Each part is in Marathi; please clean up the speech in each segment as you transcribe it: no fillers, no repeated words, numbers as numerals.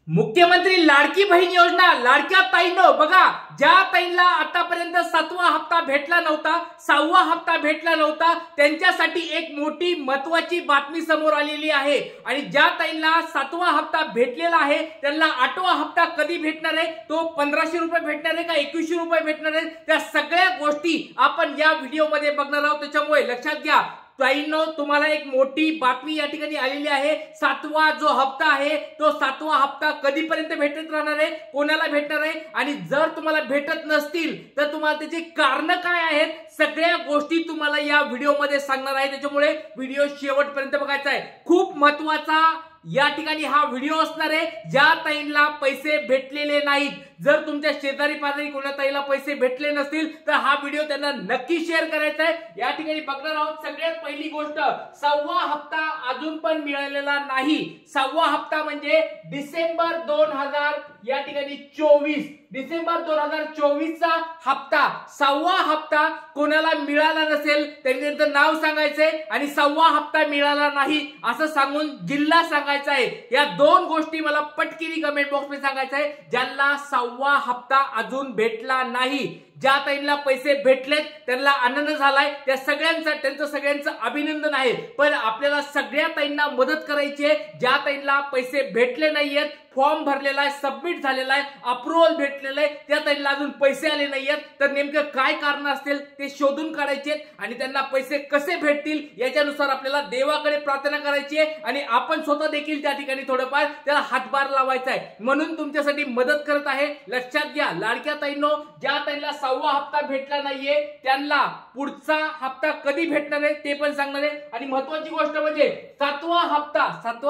मुख्यमंत्री लाडकी बहीण योजना लाडक्या ताईंनो बघा, ज्या ताईंना आतापर्यंत 7वा हप्ता भेटला नव्हता, 6वा हप्ता भेटला नव्हता, त्यांच्यासाठी एक मोठी महत्त्वाची बातमी समोर आलेली आहे। आणि ज्या ताईंना 7वा हप्ता भेटलेला आहे त्यांना 8वा हप्ता कधी भेटणार आहे, तो 1500 रुपये भेटणार आहे का 2100 रुपये भेटणार आहे, त्या सगळ्या गोष्टी आपण या व्हिडिओमध्ये बघणार आहोत। त्याच्यामुळे लक्षात घ्या ताईंनो, तुम्हाला एक मोठी बातमी या ठिकाणी आलेली आहे। 7वा जो हप्ता आहे तो 7वा हप्ता कधीपर्यंत भेटत राहणार आहे, कोणाला भेटणार आहे, आणि जर तुम्हाला भेटत नसतील तर तुम्हाला त्याची कारण काय आहेत, सगळ्या गोष्टी तुम्हाला या व्हिडिओमध्ये सांगणार आहे। त्याच्यामुळे व्हिडिओ शेवटपर्यंत बघायचा आहे। खूप महत्त्वाचा या ठिकाणी हा व्हिडिओ असणार आहे। ज्या ताईंना पैसे भेटलेले नाहीत, जर तुमच्या शेजारी पाजारी कोणा ताईला पैसे भेटले नसतील तर हा व्हिडिओ त्यांना नक्की शेअर करायचा आहे। या ठिकाणी बघणार आहोत सगळ्यात पहिली गोष्ट, 6वा हप्ता अजून पण मिळालेला नाही। 6वा हप्ता म्हणजे डिसेंबर 2000 या ठिकाणी 24 डिसेंबर 2024 चा हप्ता। 6वा हप्ता कोणाला मिळाला नसेल त्यांनी त्यांचं नाव सांगायचंय आणि 6वा हप्ता मिळाला नाही असं सांगून जिल्हा सांगायचा आहे। या दोन गोष्टी मला पटकिनी कमेंट बॉक्स मध्ये सांगायचं आहे। ज्यांना 6वा हप्ता अजून भेटला नाही, ज्या ताईंना पैसे भेटलेत त्यांना आनंद झालाय, त्या त्यांचं सगळ्यांचं अभिनंदन आहे। पण आपल्याला सगळ्या ताईंना मदत करायची आहे। ज्या ताईंना पैसे भेटले नाहीयेत, फॉर्म भरलेला आहे, सबमिट झालेला आहे, अप्रूव्हल भेटलेलं आहे, त्या ताईंना अजून पैसे आले नाहीयेत, तर नेमकं काय कारण असतील ते शोधून काढायचे आणि त्यांना पैसे कसे भेटतील याच्यानुसार आपल्याला देवाकडे प्रार्थना करायची आहे आणि आपण स्वतः देखील त्या ठिकाणी थोडंफार त्याला हातभार लावायचा आहे। म्हणून तुमच्यासाठी मदत करत आहे। लक्षात घ्या लाडक्या ताईंनो, ज्या ताईंना 6वा हप्ता भेटला नाहीये त्यांना पुढचा हप्ता कधी भेटणार आहे ते पण सांगणार आहे। आणि महत्त्वाची गोष्ट म्हणजे 7वा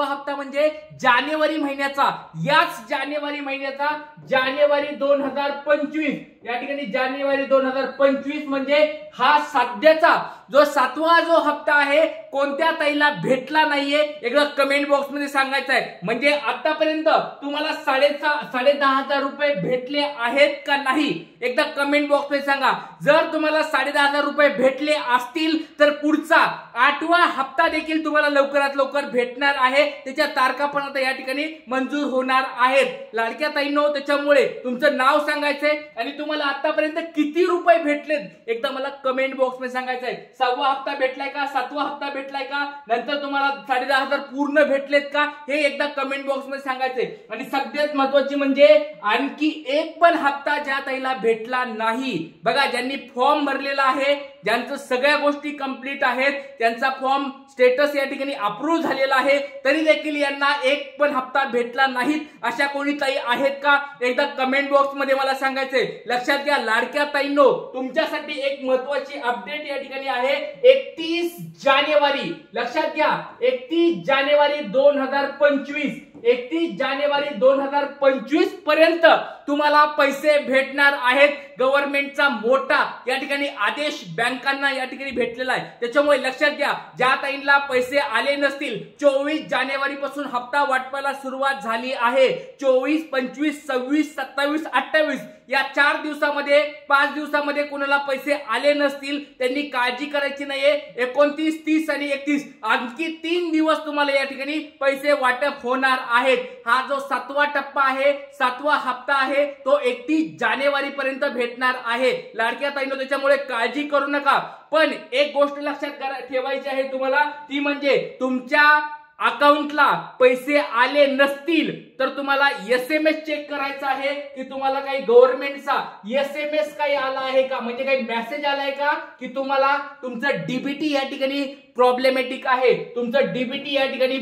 हप्ता म्हणजे जानेवारी महिन्याचा, याच जानेवारी महिन्याचा जानेवारी 2025 या ठिकाणी जानेवारी 2025 म्हणजे हा सध्याचा जो 7वा जो हप्ता आहे कोणत्या ताईला भेटला नाहीये एकदा कमेंट बॉक्स मध्ये सांगायचं आहे। म्हणजे आतापर्यंत तुम्हाला 10,500 रुपये भेटले आहेत का नाही एकदा कमेंट बॉक्स मध्ये सांगा। जर तुम्हाला 10,500 रुपये भेटले असतील तर पुढचा 8वा हप्ता देखील तुम्हाला लवकरात लवकर भेटणार आहे। त्याच्या तारखा पण आता या ठिकाणी मंजूर होणार आहेत लाडक्या ताईंनो। त्याच्यामुळे तुमचं नाव सांगायचंय आणि तुम्हाला आतापर्यंत किती रुपये भेटलेत एकदा मला कमेंट बॉक्स मध्ये सांगायचंय। 6वा हप्ता भेटलाय का, 7वा हप्ता भेटलाय का, नंतर तुम्हाला 10,500 पूर्ण भेटलेत का, हे एकदा कमेंट बॉक्स मध्ये सांगायचंय। आणि सगळ्यात महत्त्वाची म्हणजे आणखी एक पण हप्ता ज्या ताईला भेटला नाही बघा, ज्यांनी फॉर्म भरलेला आहे, ज्यांचं सगळ्या गोष्टी कंप्लीट आहेत, त्यांचा फॉर्म स्टेटस या ठिकाणी अप्रूव्ह झालेला आहे, तरी देखील यांना एक पण हप्ता भेटला नाहीत अशा कोणी ताई आहेत का एकदा कमेंट बॉक्स मध्ये मला सांगायचंय। लक्षात घ्या लाडक्या ताईंनो, तुमच्यासाठी एक महत्त्वाची अपडेट या ठिकाणी आहे। 31 जानेवारी लक्षात घ्या, 31 जानेवारी 2025 31 जानेवारी 2025 पर्यंत तुम्हाला पैसे भेटणार आहेत। गव्हर्नमेंटचा मोठा या ठिकाणी आदेश बँकांना या ठिकाणी भेटलेला आहे। त्याच्यामुळे लक्षात घ्या, ज्या ताईंना पैसे आले नसतील 24 जानेवारी पासून हप्ता वाटपाला सुरुवात झाली आहे। 24, 25, 26, 27, 28 या 4 दिवसामध्ये 5 दिवसामध्ये कोणाला पैसे आले नसतील त्यांनी काळजी करायची नाहीये। 29, 30 आणि 31 आणखी 3 दिवस तुम्हाला या ठिकाणी पैसे वाटप होणार आहेत। हा जो 7वा टप्पा आहे, 7वा हप्ता आहे, तो 31 जानेवारी पर्यंत भेटणार आहे लाडक्या ताईंनो। त्याच्यामुळे काळजी करू नका। पण एक गोष्ट लक्षात ठेवायची आहे तुम्हाला, ती म्हणजे तुमच्या अकाउंटला पैसे आले नसतील तर तुम्हाला SMS चेक करायचा आहे की तुम्हाला काही गव्हर्नमेंटचा SMS काही आला आहे का, म्हणजे काही मेसेज आलाय का की तुम्हाला तुमचं डीबीटी या ठिकाणी प्रॉब्लेमॅटिक आहे, तुमचं डीबीटी या ठिकाणी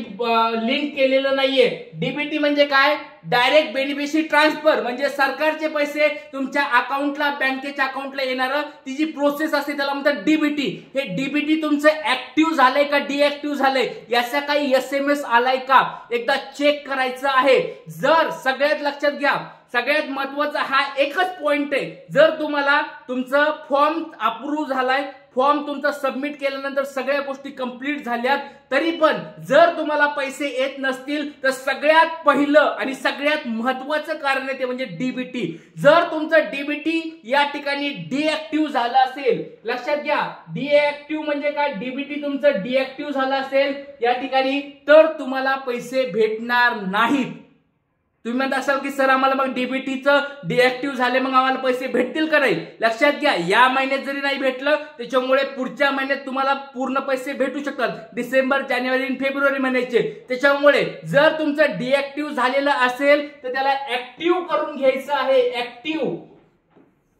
लिंक केलेलं नाहीये। डीबीटी म्हणजे काय, डायरेक्ट बेनिफिशरी ट्रान्सफर, म्हणजे सरकारचे पैसे तुमच्या अकाउंटला बँकेच्या अकाउंटला येणार ती जी प्रोसेस असते त्याला म्हणतात डीबीटी। हे डीबीटी तुमचं ऍक्टिव्ह झालंय का डिऍक्टिव्ह झालंय याचा काही SMS आलाय का एकदा चेक करायचं आहे। जर सगळ्यात लक्षात घ्या, सगळ्यात महत्त्वाचा हा एकच पॉइंट आहे, जर तुम्हाला तुमचं फॉर्म अप्रूव्ह झालाय, फॉर्म तुमचा सबमिट केल्यानंतर सगळ्या गोष्टी कंप्लीट झाल्यात, तरी पण जर तुम्हाला पैसे येत नसतील तर सगळ्यात पहिलं आणि सगळ्यात महत्त्वाचं कारण आहे ते म्हणजे डीबीटी। जर तुमचं डीबीटी या ठिकाणी डिऍक्टिव्ह झालं असेल, लक्षात घ्या डिऍक्टिव्ह म्हणजे काय, डीबीटी तुमचं डिऍक्टिव्ह झालं असेल या ठिकाणी तर तुम्हाला पैसे भेटणार नाहीत। तुम्ही म्हणत असाल की सर आम्हाला मग डीबीटीचं डिएक्टिव्ह झाले मग आम्हाला पैसे भेटतील का नाही? लक्षात घ्या, या महिन्यात जरी नाही भेटलं त्याच्यामुळे पुढच्या महिन्यात तुम्हाला पूर्ण पैसे भेटू शकतात, डिसेंबर, जानेवारी आणि फेब्रुवारी महिन्याचे. त्याच्यामुळे जर तुमचं डिएक्टिव्ह झालेलं असेल तर त्याला ऍक्टिव्ह करून घ्यायचं आहे.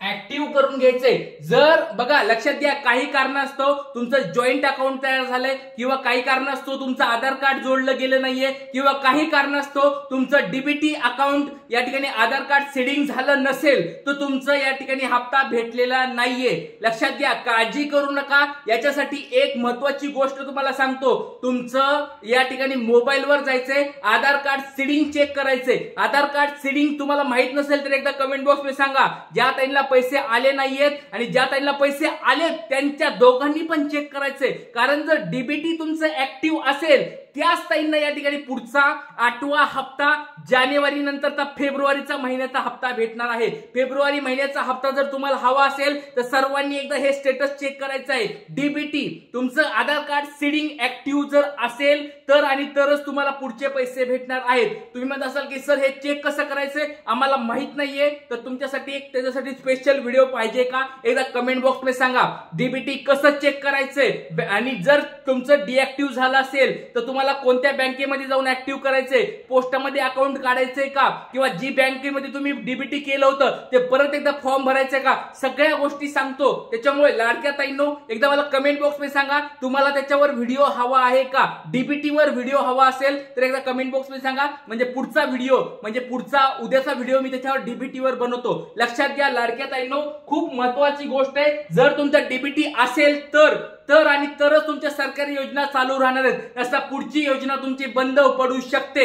ऍक्टिव्ह करून घ्यायचंय. जर बघा लक्षात घ्या, काही कारणास्तव तुमचं जॉईंट अकाउंट तयार झालंय किंवा काही कारणास्तव तुमचं आधार कार्ड जोडलं गेलं नाहीये किंवा काही कारणास्तव तुमचं डीबीटी अकाउंट या ठिकाणी आधार कार्ड सीडिंग झालं नसेल तर तुमचं या ठिकाणी हप्ता भेटलेला नाहीये. लक्षात घ्या, काळजी करू नका. याच्यासाठी एक महत्वाची गोष्ट तुम्हाला सांगतो, तुमचं या ठिकाणी मोबाईलवर जायचंय, आधार कार्ड सीडिंग चेक करायचंय. आधार कार्ड सीडिंग तुम्हाला माहित नसेल तर एकदा कमेंट बॉक्स मध्ये सांगा. ज्या ताईंना पैसे आले नाहीयेत आणि ज्या ताईंना पैसे आलेत त्यांच्या दोघांनी पण चेक करायचंय. कारण जर डीबीटी तुमचं ऍक्टिव्ह असेल त्याच ताईंना या ठिकाणी पुढचा 8वा हप्ता जानेवारी नंतरचा फेब्रुवारीचा महिन्याचा हप्ता भेटणार आहे. फेब्रुवारी महिन्याचा हप्ता जर तुम्हाला हवा असेल तर सर्वांनी एकदा हे स्टेटस चेक करायचं आहे. डीबीटी तुमचं आधार कार्ड सीडिंग ऍक्टिव्ह जर असेल तर आणि तरच तुम्हाला पुढचे पैसे भेटणार आहेत. तुम्ही म्हणत असाल की सर हे चेक कसं करायचंय आम्हाला माहित नाहीये, तर तुमच्यासाठी एक त्याच्यासाठी स्पेशल व्हिडिओ पाहिजे का? एकदा कमेंट बॉक्स मध्ये सांगा डीबीटी कसं चेक करायचंय. आणि जर तुमचं डिएक्टिव्ह झालं असेल तर तुम्हाला कोणत्या बँकेमध्ये जाऊन ऍक्टिव्ह करायचंय, पोस्टामध्ये अकाउंट काढायचंय का, किंवा जी बँकेमध्ये तुम्ही डीबीटी केलं होतं ते परत एकदा फॉर्म भरायचंय का, सगळ्या गोष्टी सांगतो. त्याच्यामुळे लाडक्या ताईंनो एकदा मला कमेंट बॉक्स मध्ये सांगा तुम्हाला त्याच्यावर व्हिडिओ हवा आहे का? डीबीटी वर व्हिडिओ हवा असेल तर एकदा कमेंट बॉक्स मध्ये सांगा, म्हणजे पुढचा व्हिडिओ म्हणजे पुढचा उद्याचा व्हिडिओ मी त्याच्यावर डीबीटी वर बनवतो. लक्षात घ्या लाडक्या ताईंनो, खूप महत्वाची गोष्ट आहे, जर तुमचा डीबीटी असेल तर आणि तरच तुमच्या सरकारी योजना चालू राहणार आहेत. असा पुढची योजना तुमची बंद पडू शकते.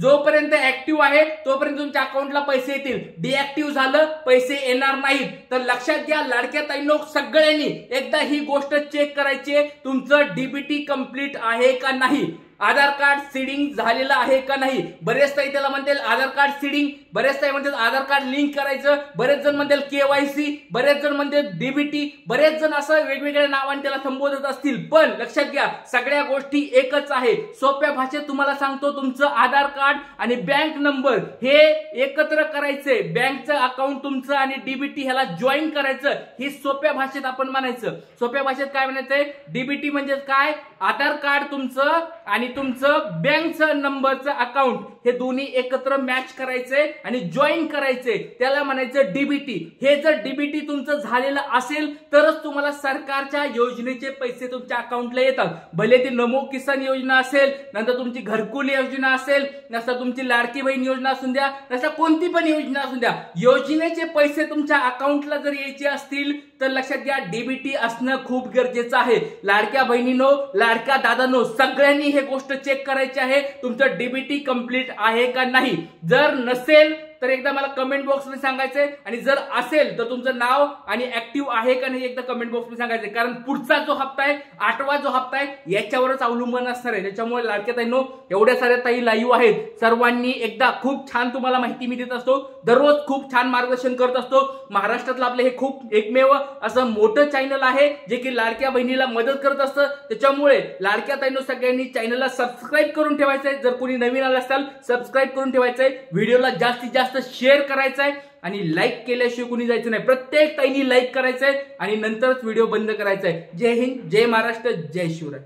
जोपर्यंत ऍक्टिव्ह आहे तोपर्यंत तुमच्या अकाउंटला पैसे येतील. डिएक्टिव्ह झालं पैसे येणार नाहीत. तर लक्षात घ्या लाडक्या ताईंनो, सगळ्यांनी एकदा ही गोष्ट चेक करायची, तुमचं डीबीटी कंप्लीट आहे का नाही, आधार कार्ड सीडिंग झालेलं आहे का नाही. बरेच ताई त्याला म्हणतील आधार कार्ड सीडिंग, बरेच ताई म्हणतात आधार कार्ड लिंक करायचं, बरेच जण म्हणतील केवायसी, बरेच जण म्हणतील डीबीटी, बरेच जण असं वेगवेगळ्या नावाने त्याला संबोधत असतील. पण लक्षात घ्या सगळ्या गोष्टी एकच आहे. सोप्या भाषेत तुम्हाला सांगतो, तुमचं आधार कार्ड आणि बँक नंबर हे एकत्र करायचंय. बँकचं अकाउंट तुमचं आणि डीबीटी ह्याला जॉईन करायचं. ही सोप्या भाषेत आपण म्हणायचं. सोप्या भाषेत काय म्हणायचंय, डीबीटी म्हणजे काय, आधार कार्ड तुमचं आणि तुमचं बँकचं नंबरचं अकाउंट हे दोन्ही एकत्र मॅच करायचंय आणि जॉईन करायचंय, त्याला म्हणायचं डीबीटी. हे जर डीबीटी तुमचं झालेलं असेल तरच तुम्हाला सरकारच्या योजनेचे पैसे तुमच्या अकाउंटला येतात. भले ती नमो किसान योजना असेल, नंतर तुमची घरकुल योजना असेल, नंतर तुमची लाडकी बहीण योजना असून द्या, नंतर कोणती पण योजना असून द्या, योजनेचे पैसे तुमच्या अकाउंटला जर यायचे असतील तर लक्षात घ्या डीबीटी असणं खूप गरजेचं आहे. लाडक्या बहिणींनो, लाडक्या दादांनो, सगळ्यांनी हे गोष्ट चेक करायची आहे, तुमचं डीबीटी कंप्लीट आहे का नाही. जर नसेल तर एकदा मला कमेंट बॉक्स मध्ये सांगायचंय, आणि जर असेल तर तुमचं नाव आणि ऍक्टिव्ह आहे का नाही एकदा कमेंट बॉक्स मध्ये सांगायचंय. कारण पुढचा जो हप्ता आहे, 8वा जो हप्ता आहे, याच्यावरच अवलंबून असणार आहे. त्याच्यामुळे लाडक्या ताईंनो, एवढ्या साऱ्या ताई लाईव्ह आहेत, सर्वांनी एकदा खूप छान तुम्हाला माहिती मी देत असतो, दररोज खूप छान मार्गदर्शन करत असतो. महाराष्ट्रातलं आपलं हे खूप एकमेव असं मोठं चॅनल आहे जे की लाडक्या बहिणीला मदत करत असतं. त्याच्यामुळे लाडक्या ताईंनो सगळ्यांनी चॅनलला सबस्क्राईब करून ठेवायचंय. जर कोणी नवीन आलं असेल सबस्क्राईब करून ठेवायचंय, व्हिडिओला जास्तीत जास्त शेअर करायचंय आणि लाईक केल्याशिवाय कोणी जायचं नाही. प्रत्येक ताईंनी लाईक करायचंय आणि नंतरच व्हिडिओ बंद करायचाय. जय हिंद, जय महाराष्ट्र, जय शिवराय.